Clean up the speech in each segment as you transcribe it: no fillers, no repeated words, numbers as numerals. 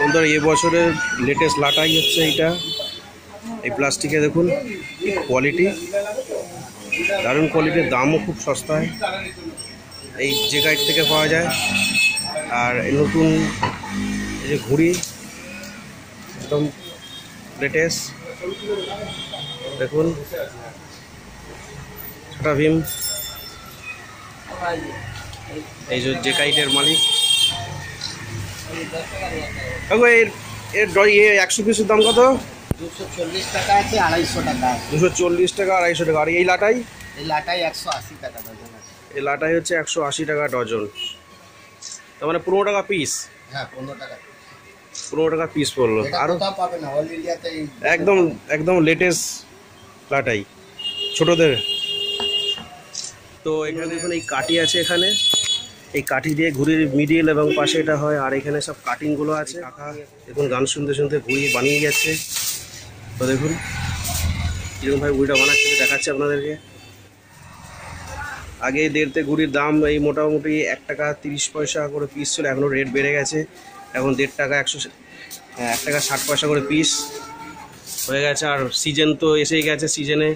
বন্ধুরা এই বছরের লেটেস্ট লাটাই হচ্ছে এইটা, এই প্লাস্টিকে দেখুন কোয়ালিটি, দারুণ কোয়ালিটির, দামও খুব সস্তায়, এই যে গাইড থেকে পাওয়া যায়। আর এই নতুন এই যে ঘুড়ি একদম লেটেস্ট দেখুন, ছোটা ভীম, এই যে কাইটের মালিক। এর 100 পিসের দাম কত? 240 টাকা আছে, 250 টাকা। 240 টাকা, 250 টাকা। আর এই লাটাই? এই লাটাই 180 টাকা ডজন আছে। এই লাটাই হচ্ছে 180 টাকা ডজন, তার মানে 15 টাকা পিস। হ্যাঁ 15 টাকা, 15 টাকা পিস পড়লো। আর পাবে না, অল ইন্ডিয়াতে একদম একদম লেটেস্ট লাটাই ছোটদের। তো এখানে দেখুন এই কাঠি আছে, এখানে এই কাঠি দিয়ে ঘুড়ির মিডিল এবং পাশে এটা হয়। আর এখানে সব কাটিংগুলো আছে। কাকা দেখুন গান শুনতে শুনতে ঘুড়ি বানিয়ে যাচ্ছে। তো দেখুন কীরকমভাবে ঘুড়িটা বানাচ্ছে দেখাচ্ছে আপনাদেরকে। আগে দেড়তে ঘুড়ির দাম এই মোটামুটি 1 টাকা 30 পয়সা করে পিস ছিল, এখনও রেট বেড়ে গেছে, এখন 1.5 টাকা 1 টাকা 60 পয়সা করে পিস হয়ে গেছে। আর সিজন তো এসেই গেছে, সিজনে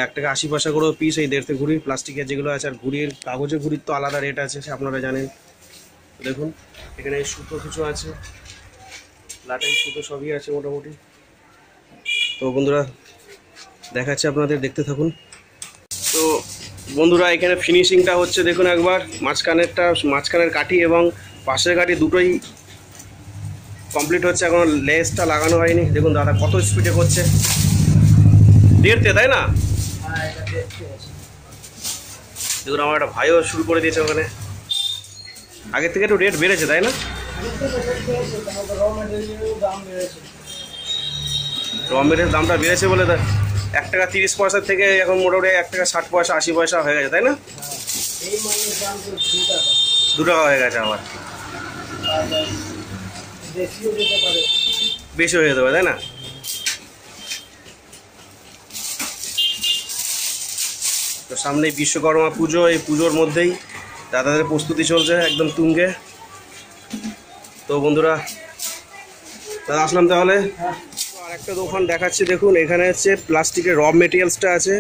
1 টাকা 80 পয়সা করেও পিস এই দেড়তে ঘুড়ি প্লাস্টিকের যেগুলো আছে। আর ঘুড়ির কাগজের ঘুড়ির তো আলাদা রেট আছে, সে আপনারা জানেন। দেখুন এখানে সুতো কিছু আছে, লাটাই সুতো সবই আছে মোটামুটি। তো বন্ধুরা দেখাচ্ছে আপনাদের, দেখতে থাকুন। তো বন্ধুরা এখানে ফিনিশিংটা হচ্ছে দেখুন একবার, মাঝখানের কাঠি এবং পাশের কাঠি দুটোই কমপ্লিট হচ্ছে, এখন লেসটা লাগানো হয়নি। দেখুন দাদা কত স্পিডে করছে, দেড়তে, তাই না? দেখুন আমার একটা ভাইও শুরু করে দিয়েছে ওখানে, আগের থেকে একটু রেট বেড়েছে, তাই না? র মেটেরিয়াল দামটা বেড়েছে বলে 1 টাকা 30 পয়সা থেকে এখন মোটামুটি 1 টাকা 60 পয়সা 80 পয়সা হয়ে গেছে, তাই না? 2 টাকা হয়ে গেছে, আবার বেশি হয়ে যেতে পারে, তাই না? তো সামনেই বিশ্বকর্মা পুজো, এই পুজোর মধ্যেই দাদাদের প্রস্তুতি চলছে একদম তুঙ্গে। তো বন্ধুরা দাদা আসলাম তাহলে। আর একটা দোকান দেখাচ্ছি দেখুন, এখানে হচ্ছে প্লাস্টিকের র মেটেরিয়ালসটা আছে।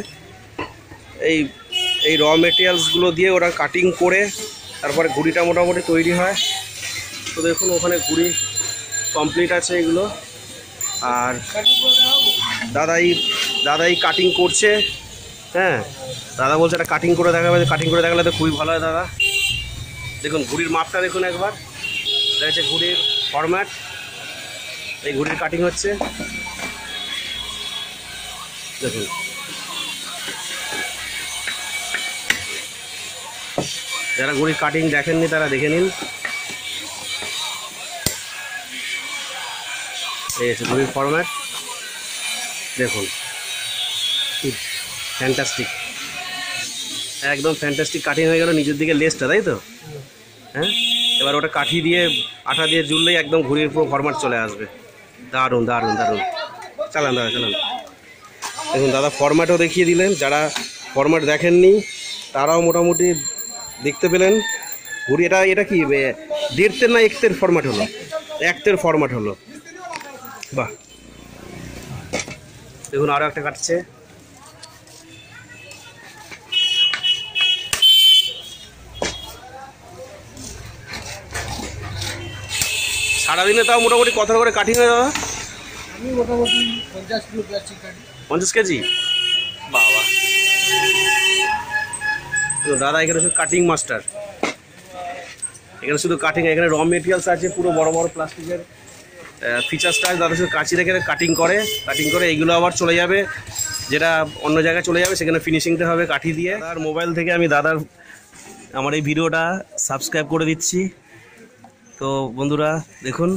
এই র মেটেরিয়ালসগুলো দিয়ে ওরা কাটিং করে তারপরে ঘুড়িটা মোটামুটি তৈরি হয়। তো দেখুন ওখানে ঘুড়ি কমপ্লিট আছে এগুলো। আর দাদাই কাটিং করছে। হ্যাঁ দাদা বলছে এটা কাটিং করে দেখাবে, কাটিং করে দেখালে তো খুবই ভালো হয় দাদা। দেখুন ঘুড়ির মাপটা দেখুন একবার, এটা হচ্ছে ঘুড়ির ফরম্যাট, এই ঘুড়ির কাটিং হচ্ছে দেখুন। যারা ঘুড়ির কাটিং দেখেননি তারা দেখে নিন। এই হচ্ছে ঘুড়ির ফরম্যাট, দেখুন ফ্যান্টাস্টিক, একদম ফ্যান্টাস্টিক কাটিং হয়ে গেল নিচের দিকে লেসটা, তাই তো? হ্যাঁ এবার ওটা কাঠি দিয়ে আঠা দিয়ে জুড়লেই একদম ঘুড়ির পুরো ফরম্যাট চলে আসবে। দারুণ দারুণ দারুণ, চালান দাদা চালান। দেখুন দাদা ফরম্যাটও দেখিয়ে দিলেন, যারা ফরম্যাট দেখেননি তারাও মোটামুটি দেখতে পেলেন। ঘুড়ি এটা কি দেড়তের না একতের ফরম্যাট হলো? একতের ফরম্যাট হলো, বাহ। দেখুন আরও একটা কাটছে। সারাদিনে তাও মোটামুটি কত করে কাটিং হয় দাদা? আমি মোটামুটি 50 কিলো প্লাস্টিক কাটি। 50 কেজি, বাবা। তো দাদা এখানে শুধু কাটিং মাস্টার, এখানে শুধু কাটিং, এখানে র মেটেরিয়ালস আছে পুরো বড় বড় প্লাস্টিকের ফিচার্সটা আছে। দাদা শুধু কাঁচি রেখে কাটিং করে এইগুলো আবার চলে যাবে, যেটা অন্য জায়গায় চলে যাবে, সেখানে ফিনিশিংটা হবে কাঠি দিয়ে। আর মোবাইল থেকে আমি আমার এই ভিডিওটা সাবস্ক্রাইব করে দিচ্ছি। তো বন্ধুরা দেখুন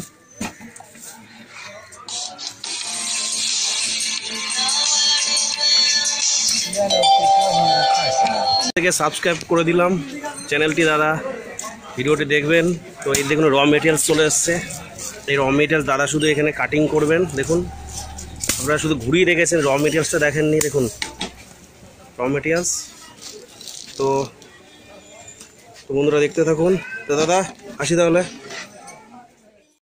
থেকে সাবস্ক্রাইব করে দিলাম চ্যানেলটি, দাদা ভিডিওটি দেখবেন। তো এই দেখুন র মেটেরিয়ালস চলে এসছে, এই র মেটেরিয়ালস দাদা শুধু এখানে কাটিং করবেন। দেখুন আপনারা শুধু ঘুরিয়ে রেখেছেন, র মেটেরিয়ালসটা দেখেননি, দেখুন র মেটেরিয়ালস। তো বন্ধুরা দেখতে থাকুন। তো দাদা আসি তাহলে।